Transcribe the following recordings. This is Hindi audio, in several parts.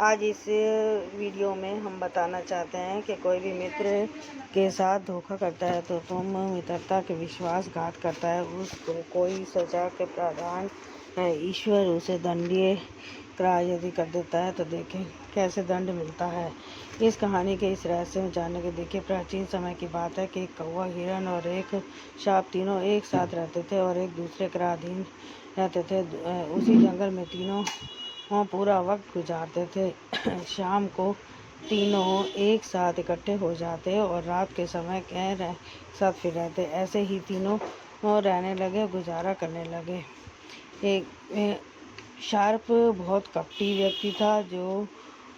आज इस वीडियो में हम बताना चाहते हैं कि कोई भी मित्र के साथ धोखा करता है तो तुम मित्रता के विश्वासघात करता है, उसको कोई सजा के प्रावधान है। ईश्वर उसे दंडनीय करार यदि कर देता है तो देखें कैसे दंड मिलता है। इस कहानी के इस रहस्य में जानने के देखिए, प्राचीन समय की बात है कि एक कौवा, हिरण और एक सांप तीनों एक साथ रहते थे और एक दूसरे के अधीन रहते थे। उसी जंगल में तीनों पूरा वक्त गुजारते थे। शाम को तीनों एक साथ इकट्ठे हो जाते और रात के समय कह साथ फिर रहते। ऐसे ही तीनों रहने लगे, गुजारा करने लगे। एक शार्प बहुत कपटी व्यक्ति था, जो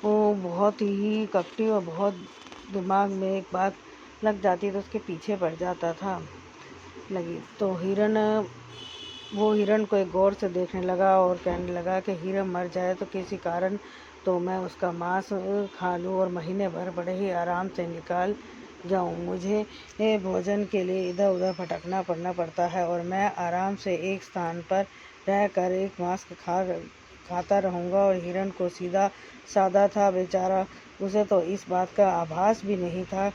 बहुत ही कपटी और बहुत दिमाग में एक बात लग जाती तो उसके पीछे पड़ जाता था। लगी तो हिरण को एक गौर से देखने लगा और कहने लगा कि हिरण मर जाए तो किसी कारण तो मैं उसका मांस खा लूँ और महीने भर बड़े ही आराम से निकाल जाऊँ। मुझे भोजन के लिए इधर उधर भटकना पड़ता है और मैं आराम से एक स्थान पर रहकर एक मांस खाता रहूँगा। और हिरण को सीधा साधा था बेचारा, उसे तो इस बात का आभास भी नहीं था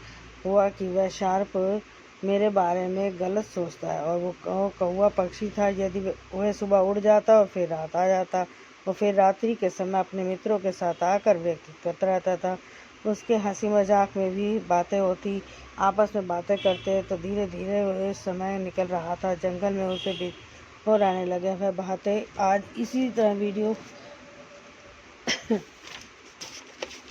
हुआ कि वह शार्प मेरे बारे में गलत सोचता है। और वो कौवा पक्षी था, यदि वह सुबह उड़ जाता और फिर रात आ जाता और फिर रात्रि के समय अपने मित्रों के साथ आकर व्यतीत करता रहता था। उसके हंसी मजाक में भी बातें होती, आपस में बातें करते। तो धीरे धीरे वह समय निकल रहा था, जंगल में उसे भी हो रहने लगे वह बातें आज इसी तरह वीडियो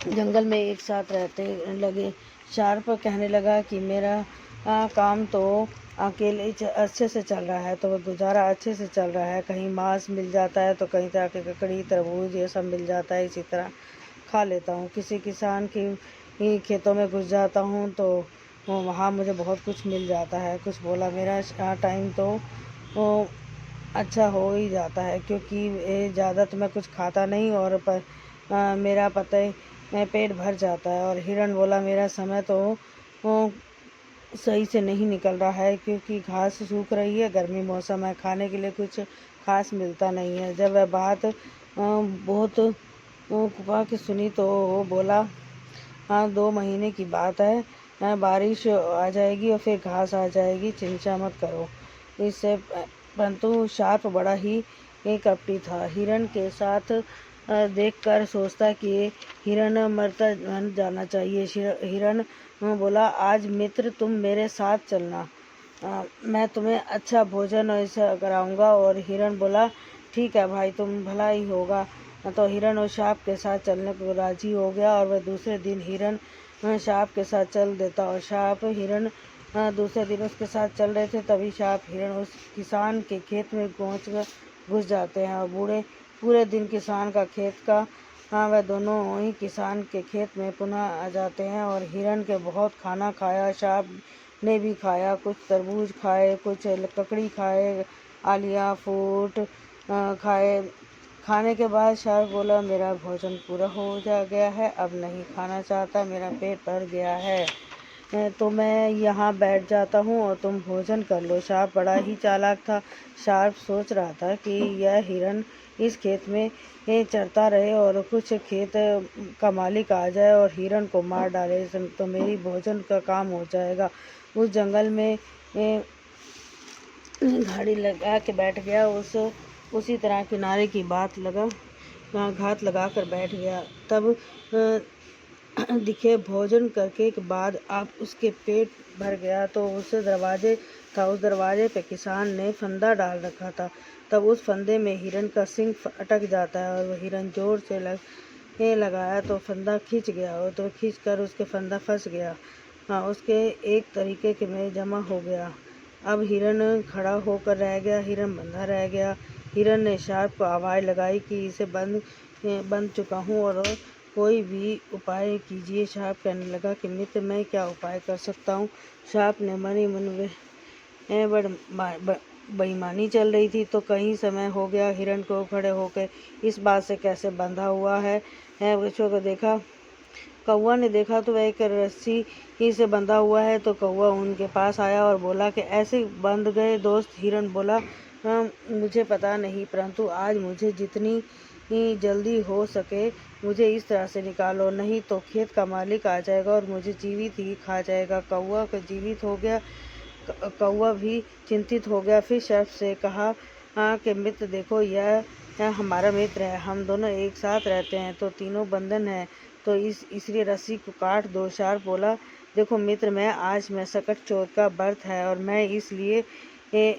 जंगल में एक साथ रहते लगे। शार्प कहने लगा कि मेरा काम तो अकेले अच्छे से चल रहा है, तो गुजारा अच्छे से चल रहा है। कहीं मांस मिल जाता है तो कहीं तरह के ककड़ी, तरबूज ये सब मिल जाता है, इसी तरह खा लेता हूँ। किसी किसान की खेतों में घुस जाता हूँ तो वहाँ मुझे बहुत कुछ मिल जाता है। कुछ बोला, मेरा टाइम तो अच्छा हो ही जाता है, क्योंकि ज़्यादा तो मैं कुछ खाता नहीं और मेरा पेट भर जाता है। और हिरण बोला, मेरा समय तो सही से नहीं निकल रहा है, क्योंकि घास सूख रही है, गर्मी मौसम है, खाने के लिए कुछ खास मिलता नहीं है। जब वह बात बहुत कुपा के सुनी तो वो बोला, हाँ 2 महीने की बात है, बारिश आ जाएगी और फिर घास आ जाएगी, चिंता मत करो। इससे परंतु शार्प बड़ा ही कपटी था। हिरण के साथ देखकर सोचता कि हिरण मर जाना चाहिए। हिरण बोला, आज मित्र तुम मेरे साथ चलना, मैं तुम्हें अच्छा भोजन ऐसा कराऊंगा। और हिरण बोला, ठीक है भाई, तुम भला ही होगा। तो हिरण और सांप के साथ चलने को राजी हो गया और वह दूसरे दिन हिरण सांप के साथ चल देता और सांप हिरण दूसरे दिन उसके साथ चल रहे थे। तभी सांप हिरण उस किसान के खेत में घुस जाते हैं और पूरे दिन किसान का खेत का वह दोनों ही किसान के खेत में पुनः आ जाते हैं। और हिरण के बहुत खाना खाया, सांप ने भी खाया, कुछ तरबूज खाए, कुछ ककड़ी खाए, आलिया फूट खाए। खाने के बाद सांप बोला, मेरा भोजन पूरा हो गया है, अब नहीं खाना चाहता, मेरा पेट भर गया है, तो मैं यहाँ बैठ जाता हूँ और तुम भोजन कर लो। सांप बड़ा ही चालाक था। सांप सोच रहा था कि यह हिरण इस खेत में चरता रहे और कुछ खेत का मालिक आ जाए और हिरण को मार डाले तो मेरी भोजन का काम हो जाएगा। उस जंगल में घाड़ी लगा के बैठ गया। उसी तरह किनारे की घात लगा कर बैठ गया। तब दिखे भोजन करके के बाद अब उसके पेट भर गया तो उस दरवाजे पे किसान ने फंदा डाल रखा था। तब उस फंदे में हिरण का सिंग अटक जाता है और वह हिरण जोर से लगाया तो फंदा खींच गया और तो खींच कर उसके फंदा फंस गया। हाँ, उसके एक तरीके के में जमा हो गया। अब हिरण खड़ा होकर रह गया, हिरण बंधा रह गया। हिरण ने सांप को आवाज़ लगाई कि इसे बंध चुका हूँ और कोई भी उपाय कीजिए। सांप कहने लगा कि मित्र, मैं क्या उपाय कर सकता हूँ। सांप ने मन ही मन में बेईमानी चल रही थी। तो कहीं समय हो गया हिरण को खड़े होकर इस बात से कैसे बंधा हुआ है बच्चों को देखा। कौवा ने देखा तो वह एक रस्सी ही से बंधा हुआ है। तो कौवा उनके पास आया और बोला कि ऐसे बंध गए दोस्त। हिरण बोला, मुझे पता नहीं, परंतु आज मुझे जितनी ही जल्दी हो सके मुझे इस तरह से निकालो, नहीं तो खेत का मालिक आ जाएगा और मुझे जीवित ही खा जाएगा। कौवा का जीवित हो गया। कौवा भी चिंतित हो गया। फिर सर्प से कहा, हाँ कि मित्र देखो, यह हमारा मित्र है, हम दोनों एक साथ रहते हैं तो तीनों बंधन है, तो इसलिए रस्सी को काट दो। शार्प बोला, देखो मित्र, मैं सकट चोर का व्रत है और मैं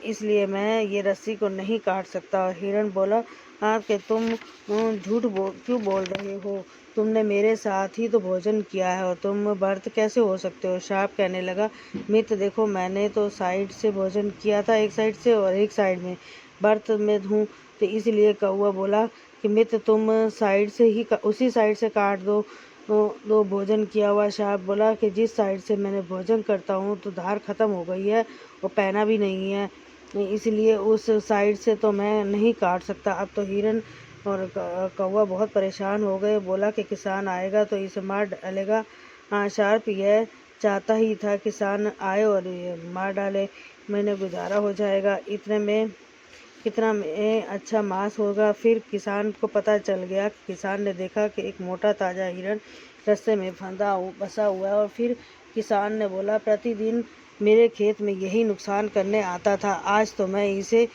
इसलिए मैं ये रस्सी को नहीं काट सकता। और हिरण बोला, हाँ कि तुम क्यों बोल रहे हो? तुमने मेरे साथ ही तो भोजन किया है और तुम व्रत कैसे हो सकते हो? शार्प कहने लगा, मित्र देखो, मैंने तो साइड से भोजन किया था, एक साइड से, और एक साइड में व्रत में हूँ, तो इसलिए। कौवा बोला कि मित्र तुम साइड से ही उसी साइड से काट दो दो भोजन किया हुआ। शार्प बोला कि जिस साइड से मैंने भोजन करता हूँ तो धार खत्म हो गई है और पैना भी नहीं है, इसलिए उस साइड से तो मैं नहीं काट सकता। अब तो हिरन और कौवा बहुत परेशान हो गए। बोला कि किसान आएगा तो इसे मार डालेगा। हाँ, शार्प यह चाहता ही था किसान आए और ये मार डाले, मैंने गुजारा हो जाएगा, इतने में कितना में अच्छा मांस होगा। फिर किसान को पता चल गया। किसान ने देखा कि एक मोटा ताज़ा हिरन रास्ते में बसा हुआ है। और फिर किसान ने बोला, प्रतिदिन मेरे खेत में यही नुकसान करने आता था, आज तो मैं इसे